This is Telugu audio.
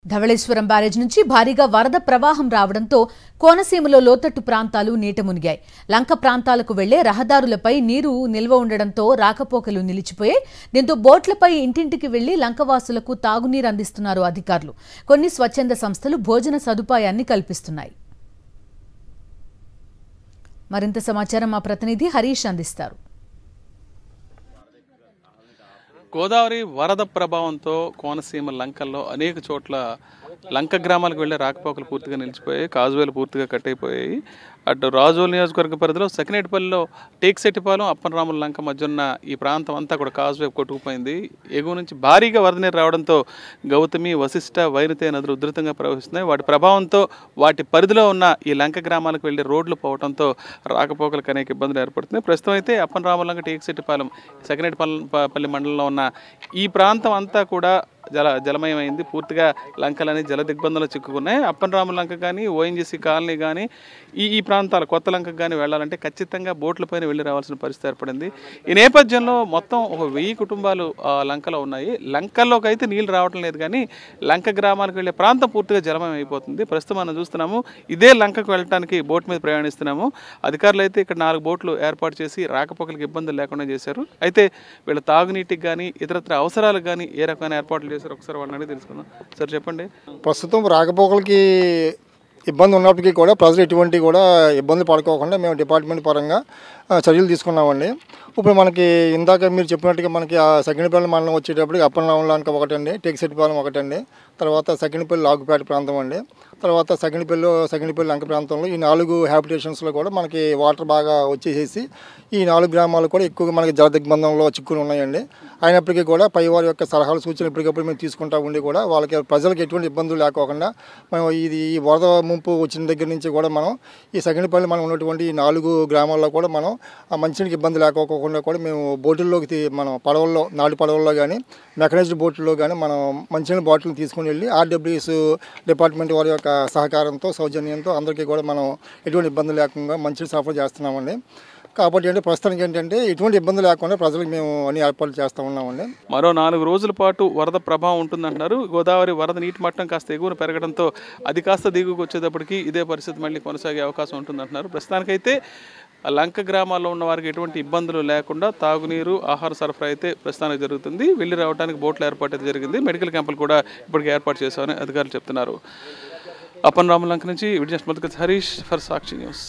ధవళేశ్వరం బ్యారేజ్ నుంచి భారీగా వరద ప్రవాహం రావడంతో కోనసీమలో లోతట్టు ప్రాంతాలు నీట మునిగాయి. లంక ప్రాంతాలకు వెళ్లే రహదారులపై నీరు నిల్వ ఉండడంతో రాకపోకలు నిలిచిపోయాయి. దీంతో బోట్లపై ఇంటింటికి వెళ్లి లంకవాసులకు తాగునీరు అందిస్తున్నారు అధికారులు. కొన్ని స్వచ్ఛంద సంస్థలు భోజన సదుపాయాన్ని కల్పిస్తున్నాయి. మరింత సమాచారం మా ప్రతినిధి హరీష్ అందిస్తారు. గోదావరి వరద ప్రభావంతో కోనసీమ లంకల్లో అనేక చోట్ల లంక గ్రామాలకు వెళ్లే రాకపోకలు పూర్తిగా నిలిచిపోయాయి. కాజువేలు పూర్తిగా కట్టయిపోయాయి. అటు రాజోల్ నియోజకవర్గ పరిధిలో సెకనేటిపల్లిలో టేక్సెట్టిపాలెం అప్పనరాముల లంక మధ్య ఉన్న ఈ ప్రాంతం అంతా కూడా కాజువే కొట్టుకుపోయింది. ఎగువ నుంచి భారీగా వరద నీరు రావడంతో గౌతమి, వశిష్ట, వైనతే నదులు ఉధృతంగా ప్రవహిస్తున్నాయి. వాటి ప్రభావంతో వాటి పరిధిలో ఉన్న ఈ లంక గ్రామాలకు వెళ్లే రోడ్లు పోవడంతో రాకపోకలకు అనేక ఇబ్బందులు ఏర్పడుతున్నాయి. ప్రస్తుతం అయితే అప్పనరాముల లంక, టేక్సెట్టిపాలెం, సెకనేటిపల్లి మండలంలో ఉన్న ఈ ప్రాంతం అంతా కూడా జలమయమైంది. పూర్తిగా లంకలని జల దిగ్బంధంలో చిక్కుకున్నాయి. అప్పనరాముల లంక కానీ, ఓఎన్జీసీ కాలనీ కానీ, ఈ ప్రాంతాలు కొత్త లంకకు కానీ వెళ్ళాలంటే ఖచ్చితంగా బోట్లపైన వెళ్ళి రావాల్సిన పరిస్థితి ఏర్పడింది. ఈ నేపథ్యంలో మొత్తం ఒక 1000 కుటుంబాలు లంకలో ఉన్నాయి. లంకల్లోకి అయితే నీళ్లు రావటం లేదు, కానీ లంక గ్రామాలకు వెళ్ళే ప్రాంతం పూర్తిగా జలమయం అయిపోతుంది. ప్రస్తుతం మనం చూస్తున్నాము, ఇదే లంకకు వెళ్ళడానికి బోట్ మీద ప్రయాణిస్తున్నాము. అధికారులు అయితే ఇక్కడ 4 బోట్లు ఏర్పాటు చేసి రాకపోకలకు ఇబ్బందులు లేకుండా చేశారు. అయితే వీళ్ళ తాగునీటికి కానీ ఇతరత్ర అవసరాలకు కానీ ఏ రకమైన ఏర్పాట్లు చేశారు ఒకసారి వాళ్ళని అడిగి తెలుసుకుందాం. సార్ చెప్పండి. ప్రస్తుతం రాకపోకలకి ఇబ్బంది ఉన్నప్పటికీ కూడా ప్రజలు ఎటువంటి కూడా ఇబ్బందులు పడుకోకుండా మేము డిపార్ట్మెంట్ పరంగా చర్యలు తీసుకున్నామండి. ఇప్పుడు మనకి ఇందాక మీరు చెప్పినట్టుగా మనకి ఆ సెకండ్పల్లి మండలం వచ్చేటప్పటికి అప్పనరాముల లంక ఒకటండి, టేక్సెట్టిపాలెం ఒకటండి, తర్వాత సెకండ్పల్లి లాగుపేట ప్రాంతం అండి, తర్వాత సెకండ్పల్లి లంక ప్రాంతంలో ఈ 4 హ్యాబిటేషన్స్లో కూడా మనకి వాటర్ బాగా వచ్చేసేసి ఈ 4 గ్రామాలు కూడా ఎక్కువగా మనకి జల దిగ్బంధంలో చిక్కులు ఉన్నాయండి. అయినప్పటికీ కూడా పై వారి యొక్క సలహాలు సూచనలు ఎప్పటికప్పుడు మేము తీసుకుంటూ ఉండి కూడా వాళ్ళకి ప్రజలకు ఎటువంటి ఇబ్బందులు లేకోకుండా మేము ఈ వరద ముంపు వచ్చిన దగ్గర నుంచి కూడా మనం ఈ సెకండ్పల్లి మనం ఉన్నటువంటి ఈ 4 గ్రామాల్లో కూడా మనం ఆ మంచినీటికి ఇబ్బంది లేకోకుండా కూడా మేము బోటుల్లోకి మనం పడవల్లో, నాడు పడవల్లో కానీ మెకనైజ్డ్ బోట్లలో కానీ మనం మంచినీళ్ళ బాటిల్ తీసుకుని వెళ్ళి ఆర్డబ్ల్యూఎస్ డిపార్ట్మెంట్ వారి యొక్క సహకారంతో, సౌజన్యంతో అందరికీ కూడా మనం ఎటువంటి ఇబ్బంది లేకుండా మంచినీళ్ళు సరఫరా చేస్తున్నామండి. కాబట్టి అంటే ప్రస్తుతానికి ఏంటంటే ఎటువంటి ఇబ్బంది లేకుండా ప్రజలకు మేము అన్ని ఏర్పాట్లు చేస్తూ ఉన్నామండి. మరో 4 రోజుల పాటు వరద ప్రభావం ఉంటుందంటున్నారు. గోదావరి వరద నీటి మట్టం కాస్త ఎగువన పెరగడంతో అది కాస్త దిగువకు వచ్చేటప్పటికి ఇదే పరిస్థితి మళ్ళీ కొనసాగే అవకాశం ఉంటుందంటున్నారు. ప్రస్తుతానికైతే లంక గ్రామాల్లో ఉన్న వారికి ఎటువంటి ఇబ్బందులు లేకుండా తాగునీరు, ఆహార సరఫరా అయితే ప్రస్తుతానికి జరుగుతుంది. వెళ్ళి రావడానికి బోట్ల ఏర్పాటు అయితే జరిగింది. మెడికల్ క్యాంపులు కూడా ఇప్పటికే ఏర్పాటు చేశామని అధికారులు చెప్తున్నారు. అప్పనరాముల లంక నుంచి Vijay Harish for Sakshi news.